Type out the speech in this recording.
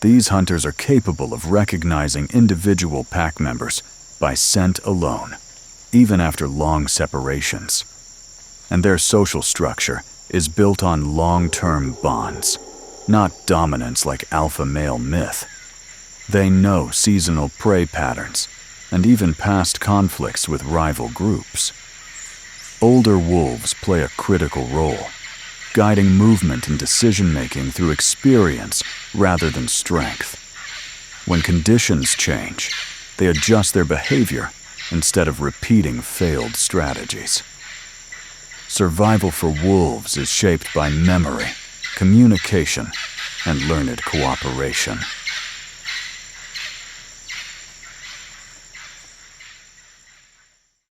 These hunters are capable of recognizing individual pack members by scent alone, even after long separations. And their social structure is built on long-term bonds, not dominance like alpha male myth. They know seasonal prey patterns and even past conflicts with rival groups. Older wolves play a critical role, guiding movement and decision-making through experience rather than strength. When conditions change, they adjust their behavior instead of repeating failed strategies. Survival for wolves is shaped by memory, communication, and learned cooperation.